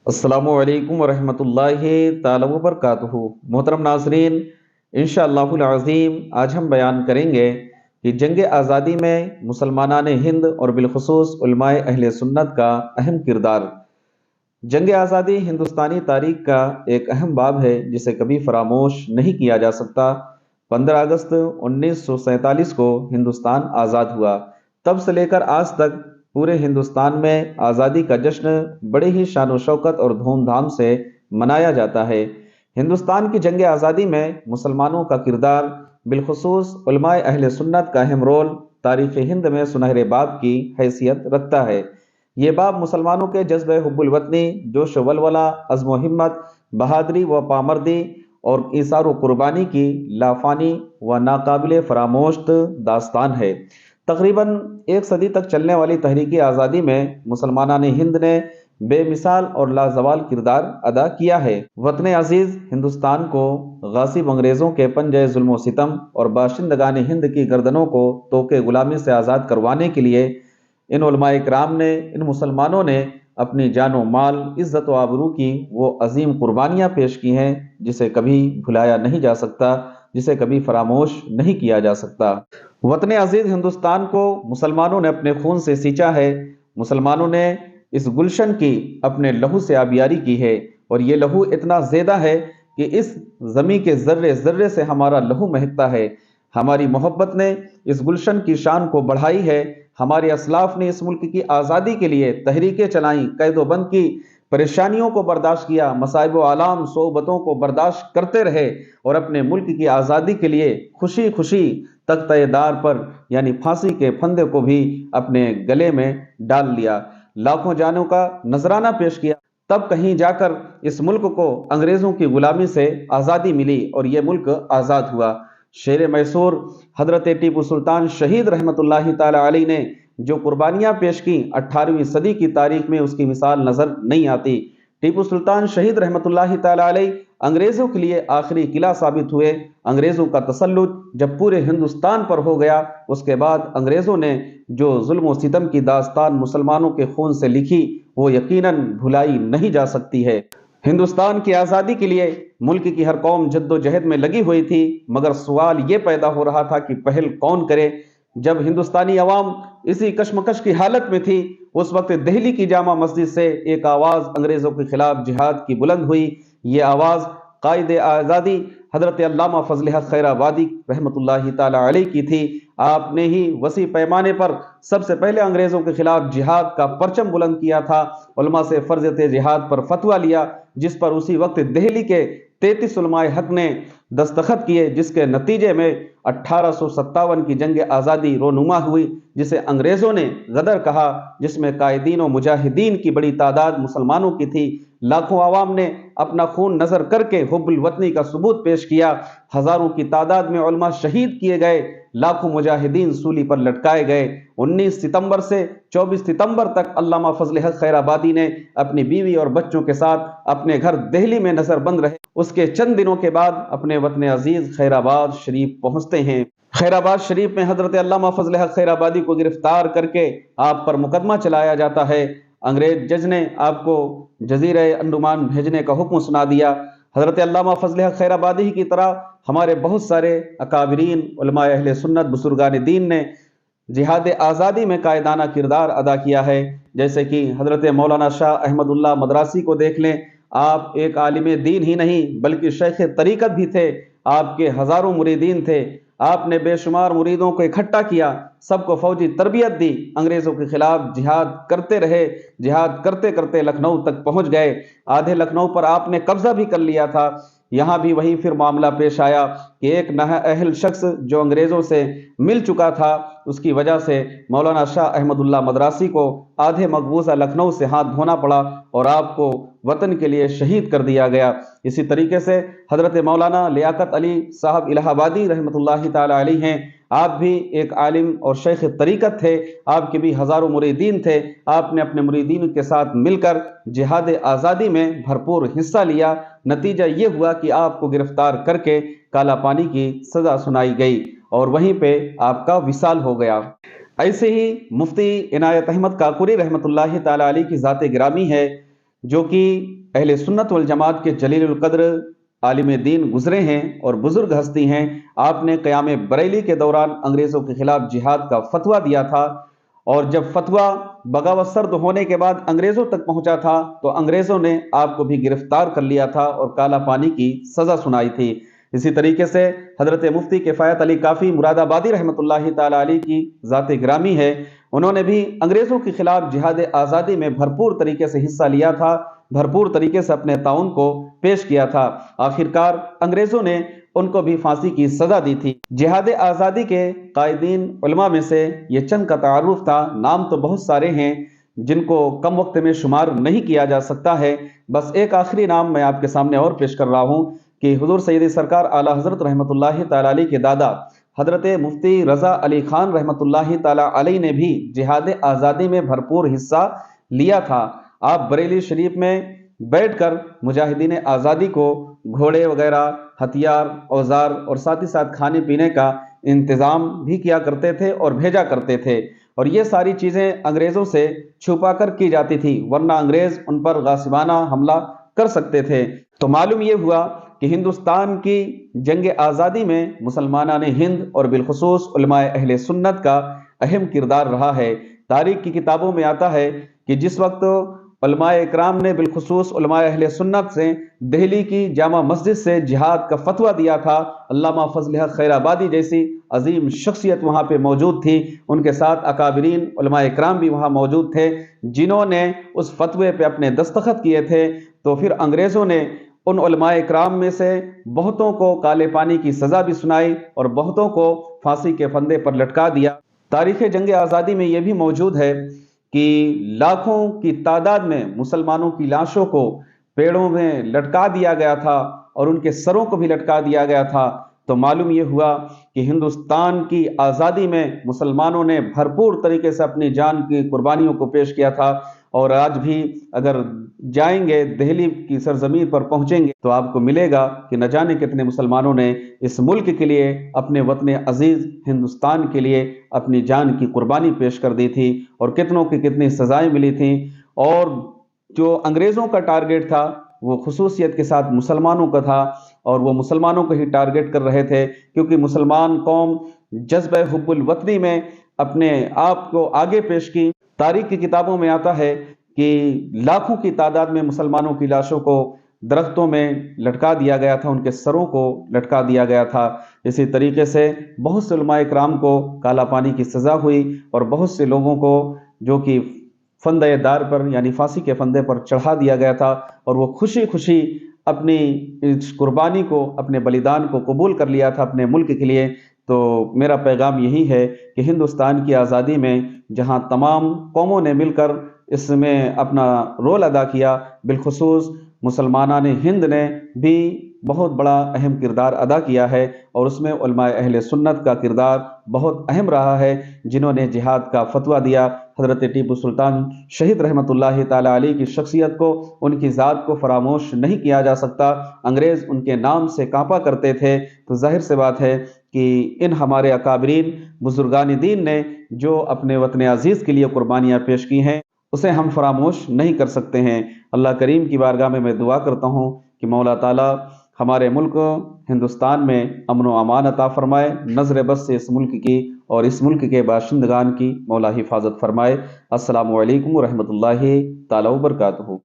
السلام علیکم ورحمۃ اللہ تعالی وبرکاتہ۔ محترم ناظرین، انشاءاللہ العظیم آج ہم بیان کریں گے کہ جنگ آزادی میں مسلمانان ہند اور بالخصوص علماء اہل سنت کا اہم کردار۔ جنگ آزادی ہندوستانی تاریخ کا ایک اہم باب ہے جسے کبھی فراموش نہیں کیا جا سکتا۔ 15 اگست 1947 کو ہندوستان آزاد ہوا۔ تب سے لے کر آج تک پورے ہندوستان میں آزادی کا جشن بڑے ہی شان و شوکت اور دھوم دھام سے منایا جاتا ہے۔ ہندوستان کی جنگ آزادی میں مسلمانوں کا کردار، بالخصوص علماء اہل سنت کا اہم رول، تاریخ ہند میں سنہرے باب کی حیثیت رکھتا ہے۔ یہ باب مسلمانوں کے جذبہ حب الوطنی، جوش و ولولہ، عزم و ہمت، بہادری و پامردی اور ایثار و قربانی کی لافانی و ناقابل فراموش داستان ہے۔ تقریباً ایک صدی تک چلنے والی تحریک آزادی میں مسلمانان ہند نے بے مثال اور لازوال کردار ادا کیا ہے۔ وطن عزیز ہندوستان کو غاصب انگریزوں کے پنجے ظلم و ستم اور باشندگان ہند کی گردنوں کو طوق غلامی سے آزاد کروانے کے لیے ان علماء کرام نے، ان مسلمانوں نے اپنی جان و مال، عزت و آبرو کی وہ عظیم قربانیاں پیش کی ہیں جسے کبھی بھلایا نہیں جا سکتا، جسے کبھی فراموش نہیں کیا جا سکتا۔ وطن عزیز ہندوستان کو مسلمانوں نے اپنے خون سے سینچا ہے۔ مسلمانوں نے اس گلشن کی اپنے لہو سے آبیاری کی ہے، اور یہ لہو اتنا زیادہ ہے کہ اس زمین کے ذرے ذرے سے ہمارا لہو مہکتا ہے۔ ہماری محبت نے اس گلشن کی شان کو بڑھائی ہے۔ ہمارے اسلاف نے اس ملک کی آزادی کے لیے تحریکیں چلائیں، قید و بند کی، پریشانیوں کو برداشت کیا، مصائب و آلام صعوبتوں کو برداشت کرتے رہے، اور اپنے ملک کی آزادی کے لیے خوشی خوشی تختہ دار پر یعنی پھانسی کے پھندے کو بھی اپنے گلے میں ڈال لیا، لاکھوں جانوں کا نذرانہ پیش کیا۔ تب کہیں جا کر اس ملک کو انگریزوں کی غلامی سے آزادی ملی اور یہ ملک آزاد ہوا۔ شیر میسور حضرت ٹیپو سلطان شہید رحمت اللہ تعالی علیہ نے جو قربانیاں پیش کی، 18ویں صدی کی تاریخ میں اس کی مثال نظر نہیں آتی۔ ٹیپو سلطان شہید رحمت اللہ تعالی علیہ انگریزوں کے لیے آخری قلعہ ثابت ہوئے۔ انگریزوں کا تسلط جب پورے ہندوستان پر ہو گیا، اس کے بعد انگریزوں نے جو ظلم و ستم کی داستان مسلمانوں کے خون سے لکھی، وہ یقیناً بھلائی نہیں جا سکتی ہے۔ ہندوستان کی آزادی کے لیے ملک کی ہر قوم جد و جہد میں لگی ہوئی تھی، مگر سوال یہ پیدا ہو رہا تھا کہ پہل کون کرے۔ جب ہندوستانی عوام اسی کشمکش کی حالت میں تھی، اس وقت دہلی کی جامع مسجد سے ایک آواز انگریزوں کے خلاف جہاد کی بلند ہوئی۔ یہ آواز قائد آزادی حضرت علامہ فضل حق خیر آبادی رحمۃ اللہ تعالی علیہ کی تھی۔ آپ نے ہی وسیع پیمانے پر سب سے پہلے انگریزوں کے خلاف جہاد کا پرچم بلند کیا تھا، علماء سے فرض جہاد پر فتویٰ لیا، جس پر اسی وقت دہلی کے 33 علماء حق نے دستخط کیے، جس کے نتیجے میں 1857 کی جنگ آزادی رونما ہوئی، جسے انگریزوں نے غدر کہا، جس میں قائدین و مجاہدین کی بڑی تعداد مسلمانوں کی تھی۔ لاکھوں عوام نے اپنا خون نظر کر کے حب الوطنی کا ثبوت پیش کیا۔ ہزاروں کی تعداد میں علماء شہید کیے گئے، لاکھوں مجاہدین سولی پر لٹکائے گئے۔ 19 ستمبر سے 24 ستمبر تک علامہ فضل حق خیر آبادی نے اپنی بیوی اور بچوں کے ساتھ اپنے گھر دہلی میں نظر بند رہے۔ اس کے چند دنوں کے بعد اپنے وطن عزیز خیر آباد شریف پہنچتے ہیں۔ خیر آباد شریف میں حضرت علامہ فضل حق خیر آبادی کو گرفتار کر کے آپ پر مقدمہ چلایا جاتا ہے۔ انگریز جج نے آپ کو جزیرہ انڈمان بھیجنے کا حکم سنا دیا۔ حضرت علامہ فضل حق خیر آبادی کی طرح ہمارے بہت سارے اکابرین علماء اہل سنت بزرگان دین نے جہاد آزادی میں قائدانہ کردار ادا کیا ہے، جیسے کہ حضرت مولانا شاہ احمد اللہ مدراسی کو دیکھ لیں۔ آپ ایک عالم دین ہی نہیں بلکہ شیخ طریقت بھی تھے۔ آپ کے ہزاروں مریدین تھے۔ آپ نے بے شمار مریدوں کو اکٹھا کیا، سب کو فوجی تربیت دی، انگریزوں کے خلاف جہاد کرتے رہے۔ جہاد کرتے کرتے لکھنؤ تک پہنچ گئے۔ آدھے لکھنؤ پر آپ نے قبضہ بھی کر لیا تھا۔ یہاں بھی وہی پھر معاملہ پیش آیا کہ ایک نااہل شخص جو انگریزوں سے مل چکا تھا، اس کی وجہ سے مولانا شاہ احمد اللہ مدراسی کو آدھے مقبوضہ لکھنؤ سے ہاتھ دھونا پڑا اور آپ کو وطن کے لیے شہید کر دیا گیا۔ اسی طریقے سے حضرت مولانا لیاقت علی صاحب الہ آبادی رحمۃ اللہ تعالی علیہ ہیں۔ آپ بھی ایک عالم اور شیخ طریقت تھے۔ آپ کے بھی ہزاروں مریدین تھے۔ آپ نے اپنے مریدین کے ساتھ مل کر جہاد آزادی میں بھرپور حصہ لیا۔ نتیجہ یہ ہوا کہ آپ کو گرفتار کر کے کالا پانی کی سزا سنائی گئی اور وہیں پہ آپ کا وصال ہو گیا۔ ایسے ہی مفتی عنایت احمد کاکوری رحمۃ اللہ تعالی علیہ کی ذات گرامی ہے۔ جو کہ اہل سنت والجماعت کے جلیل القدر عالم دین گزرے ہیں اور بزرگ ہستی ہیں۔ آپ نے قیام بریلی کے دوران انگریزوں کے خلاف جہاد کا فتویٰ دیا تھا، اور جب فتویٰ بغاوت سرد ہونے کے بعد انگریزوں تک پہنچا تھا تو انگریزوں نے آپ کو بھی گرفتار کر لیا تھا اور کالا پانی کی سزا سنائی تھی۔ اسی طریقے سے حضرت مفتی کفایت علی کافی مراد آبادی رحمۃ اللہ تعالی علیہ کی ذات گرامی ہے، انہوں نے بھی انگریزوں کے خلاف جہاد آزادی میں بھرپور طریقے سے حصہ لیا تھا، بھرپور طریقے سے اپنے تعاون کو پیش کیا تھا۔ آخرکار انگریزوں نے ان کو بھی پھانسی کی سزا دی تھی۔ جہاد آزادی کے قائدین علماء میں سے یہ چند کا تعارف تھا، نام تو بہت سارے ہیں جن کو کم وقت میں شمار نہیں کیا جا سکتا ہے۔ بس ایک آخری نام میں آپ کے سامنے اور پیش کر رہا ہوں کہ حضور سید سرکار اعلیٰ حضرت رحمۃ اللہ تعالی علیہ کے دادا حضرت مفتی رضا علی خان رحمۃ اللہ تعالی علیہ نے بھی جہاد آزادی میں بھرپور حصہ لیا تھا۔ آپ بریلی شریف میں بیٹھ کر مجاہدین آزادی کو گھوڑے وغیرہ، ہتھیار، اوزار اور ساتھ ہی ساتھ کھانے پینے کا انتظام بھی کیا کرتے تھے اور بھیجا کرتے تھے، اور یہ ساری چیزیں انگریزوں سے چھپا کر کی جاتی تھی، ورنہ انگریز ان پر غاصبانہ حملہ کر سکتے تھے۔ تو معلوم یہ ہوا کہ ہندوستان کی جنگ آزادی میں مسلمانان ہند اور بالخصوص علماء اہل سنت کا اہم کردار رہا ہے۔ تاریخ کی کتابوں میں آتا ہے کہ جس وقت علماء اکرام نے بالخصوص علماء اہل سنت سے دہلی کی جامع مسجد سے جہاد کا فتویٰ دیا تھا، علامہ فضل حق خیر آبادی جیسی عظیم شخصیت وہاں پہ موجود تھی، ان کے ساتھ اکابرین علماء اکرام بھی وہاں موجود تھے جنہوں نے اس فتوے پہ اپنے دستخط کیے تھے۔ تو پھر انگریزوں نے ان علماء اکرام میں سے بہتوں کو کالے پانی کی سزا بھی سنائی اور بہتوں کو پھانسی کے پھندے پر لٹکا دیا۔ تاریخ جنگ آزادی میں یہ بھی موجود ہے کہ لاکھوں کی تعداد میں مسلمانوں کی لاشوں کو پیڑوں میں لٹکا دیا گیا تھا اور ان کے سروں کو بھی لٹکا دیا گیا تھا۔ تو معلوم یہ ہوا کہ ہندوستان کی آزادی میں مسلمانوں نے بھرپور طریقے سے اپنی جان کی قربانیوں کو پیش کیا تھا، اور آج بھی اگر جائیں گے دہلی کی سرزمین پر پہنچیں گے تو آپ کو ملے گا کہ نہ جانے کتنے مسلمانوں نے اس ملک کے لیے، اپنے وطن عزیز ہندوستان کے لیے اپنی جان کی قربانی پیش کر دی تھی، اور کتنوں کی کتنی سزائیں ملی تھیں۔ اور جو انگریزوں کا ٹارگٹ تھا وہ خصوصیت کے ساتھ مسلمانوں کا تھا، اور وہ مسلمانوں کو ہی ٹارگٹ کر رہے تھے، کیونکہ مسلمان قوم جذبہ حب الوطنی میں اپنے آپ کو آگے پیش کی۔ تاریخ کی کتابوں میں آتا ہے کہ لاکھوں کی تعداد میں مسلمانوں کی لاشوں کو درختوں میں لٹکا دیا گیا تھا، ان کے سروں کو لٹکا دیا گیا تھا۔ اسی طریقے سے بہت سے علماء اکرام کو کالا پانی کی سزا ہوئی، اور بہت سے لوگوں کو جو کہ فندے دار پر یعنی پھانسی کے فندے پر چڑھا دیا گیا تھا، اور وہ خوشی خوشی اپنی اس قربانی کو، اپنے بلیدان کو قبول کر لیا تھا اپنے ملک کے لیے۔ تو میرا پیغام یہی ہے کہ ہندوستان کی آزادی میں جہاں تمام قوموں نے مل کر اس میں اپنا رول ادا کیا، بالخصوص مسلمانان ہند نے بھی بہت بڑا اہم کردار ادا کیا ہے، اور اس میں علماء اہل سنت کا کردار بہت اہم رہا ہے، جنہوں نے جہاد کا فتویٰ دیا۔ حضرت ٹیپو سلطان شہید رحمۃ اللہ تعالی علیہ کی شخصیت کو، ان کی ذات کو فراموش نہیں کیا جا سکتا۔ انگریز ان کے نام سے کانپا کرتے تھے، تو ظاہر سی بات ہے کہ ان ہمارے اکابرین بزرگان دین نے جو اپنے وطن عزیز کے لیے قربانیاں پیش کی ہیں اسے ہم فراموش نہیں کر سکتے ہیں۔ اللہ کریم کی بارگاہ میں دعا کرتا ہوں کہ مولا تعالیٰ ہمارے ملک ہندوستان میں امن و امان عطا فرمائے، نظر بس سے اس ملک کی اور اس ملک کے باشندگان کی مولا حفاظت فرمائے۔ السلام علیکم ورحمۃ اللہ تعالی وبرکاتہ۔